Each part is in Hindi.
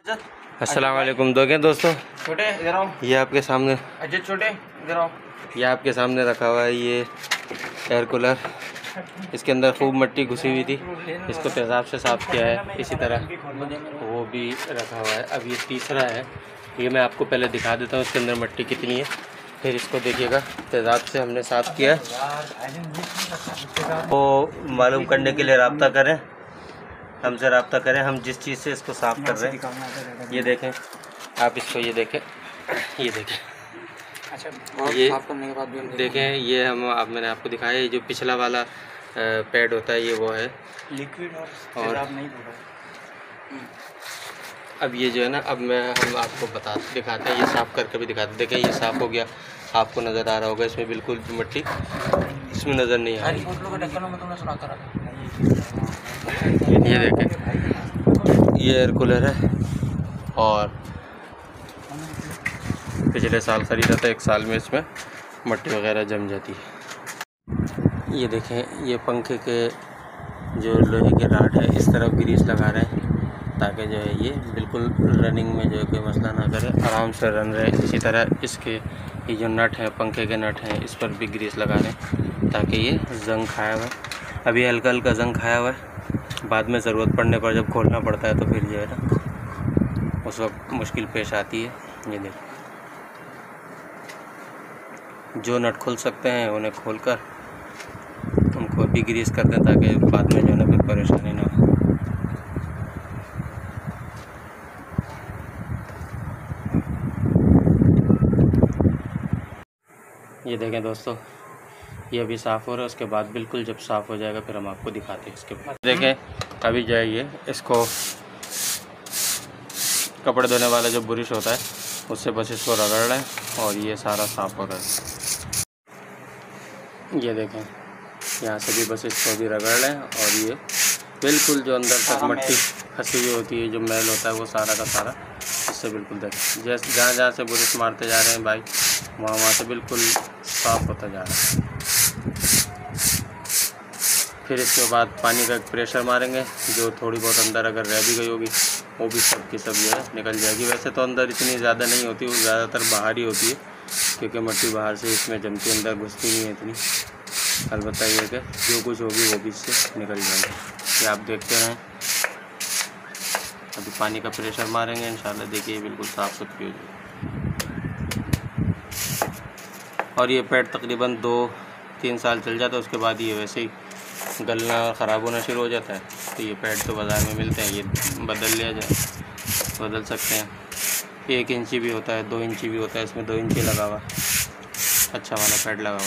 अस्सलाम वालेकुम दोस्तों, छोटे इधर आओ। ये आपके सामने अजय छोटे इधर आओ। ये आपके सामने रखा हुआ है ये एयर कूलर। इसके अंदर खूब मिट्टी घुसी हुई थी, इसको तेज़ाब से साफ़ किया है। इसी तरह वो भी रखा हुआ है। अब ये तीसरा है, ये मैं आपको पहले दिखा देता हूँ इसके अंदर मिट्टी कितनी है, फिर इसको देखिएगा। तेज़ाब से हमने साफ़ किया। वो मालूम करने के लिए रब्ता करें, हमसे रब्ता करें। हम जिस चीज़ से इसको साफ़ कर रहे हैं, ये देखें आप, इसको ये देखें, ये देखें। अच्छा, ये साफ करने के बाद भी हम देखें, ये मैंने आपको दिखाया, ये जो पिछला वाला पैड होता है ये वो है लिक्विड और नहीं होगा। अब ये जो है ना, अब हम आपको दिखाते हैं, ये साफ़ करके भी दिखाते हैं। देखें ये साफ़ हो गया, आपको नज़र आ रहा होगा इसमें बिल्कुल मिट्टी इसमें नज़र नहीं आ रही। ये देखें, ये एयर कूलर है और पिछले साल ख़रीदा था। 1 साल में इसमें मिट्टी वगैरह जम जाती है। ये देखें, ये पंखे के जो लोहे के राड है इस तरफ ग्रीस लगा रहे हैं ताकि जो है ये बिल्कुल रनिंग में जो है कोई मसला ना करे, आराम से रन रहे। इसी तरह इसके ये जो नट हैं, पंखे के नट हैं, इस पर भी ग्रीस लगा रहे हैं ताकि ये जंग खाया हुआ है। अभी हल्का हल्का जंग खाया हुआ है, बाद में ज़रूरत पड़ने पर जब खोलना पड़ता है तो फिर जो है ना उस वक्त मुश्किल पेश आती है। ये देखिए, जो नट खुल सकते हैं उन्हें खोलकर उनको भी ग्रीस कर दें ताकि बाद में जो है ना कोई परेशानी ना हो। ये देखें दोस्तों, ये अभी साफ़ हो रहा है, उसके बाद बिल्कुल जब साफ़ हो जाएगा फिर हम आपको दिखाते हैं। इसके बाद देखें, अभी जो है ये इसको कपड़े धोने वाला जो ब्रश होता है उससे बस इसको रगड़ रहे हैं और ये सारा साफ़ हो रहा है। ये देखें, यहाँ से भी बस इसको भी रगड़ लें और ये बिल्कुल जो अंदर तक मिट्टी फंसी हुई होती है, जो मैल होता है वो सारा का सारा इससे बिल्कुल देखें। जैसे जहाँ जहाँ से ब्रश मारते जा रहे हैं भाई, वहाँ से बिल्कुल साफ़ होता जा रहा है। फिर इसके बाद पानी का एक प्रेशर मारेंगे, जो थोड़ी बहुत अंदर अगर रह भी गई होगी वो भी सब की सब जो है निकल जाएगी। वैसे तो अंदर इतनी ज़्यादा नहीं होती, वो ज़्यादातर बाहर ही होती है क्योंकि मिट्टी बाहर से इसमें जमती, अंदर घुसती नहीं है इतनी। अलबत्ता ये कि जो कुछ होगी वो भी इससे निकल जाएगी। ये आप देखते रहें। अभी पानी का प्रेशर मारेंगे, इंशाल्लाह देखिए बिल्कुल साफ़ सुथरी हो जाएगी। और ये पैड तकरीबन 2-3 साल चल जाता है, उसके बाद ये वैसे ही गलना और ख़राब होना शुरू हो जाता है। तो ये पैड तो बाज़ार में मिलते हैं, ये बदल सकते हैं। 1 इंची भी होता है, 2 इंची भी होता है, इसमें 2 इंची लगा हुआ, अच्छा वाला पैड लगा हुआ।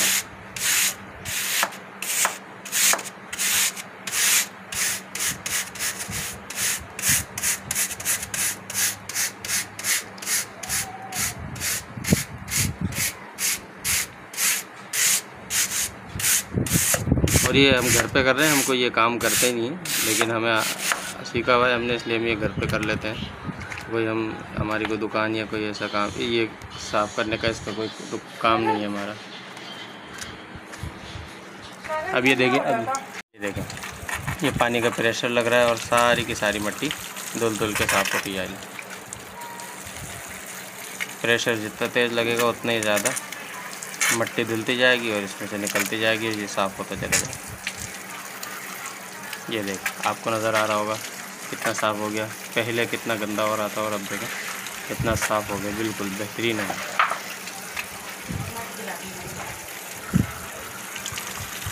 और ये हम घर पे कर रहे हैं, हमको ये काम करते ही नहीं है, लेकिन हमें सीखा हुआ है हमने, इसलिए हम ये घर पे कर लेते हैं। कोई हमारी कोई दुकान या कोई ऐसा काम, ये साफ़ करने का इसका कोई काम नहीं है हमारा। अब ये देखिए, ये देखें, ये पानी का प्रेशर लग रहा है और सारी की सारी मिट्टी धुल के साफ़ होती जा रही है। प्रेशर जितना तेज़ लगेगा उतना ही ज़्यादा मिट्टी धुलती जाएगी और इसमें से निकलती जाएगी, ये साफ़ होता चलेगा। ये देख, आपको नज़र आ रहा होगा कितना साफ़ हो गया। पहले कितना गंदा हो रहा था और अब देखें कितना साफ़ हो गया, बिल्कुल बेहतरीन है।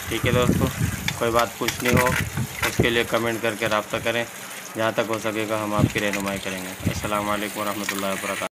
ठीक है दोस्तों, कोई बात पूछनी हो उसके लिए कमेंट करके रब्ता करें, जहाँ तक हो सकेगा हम आपकी रहनुमाई करेंगे। अस्सलाम वालेकुम रहमतुल्लाहि व बरकातहू।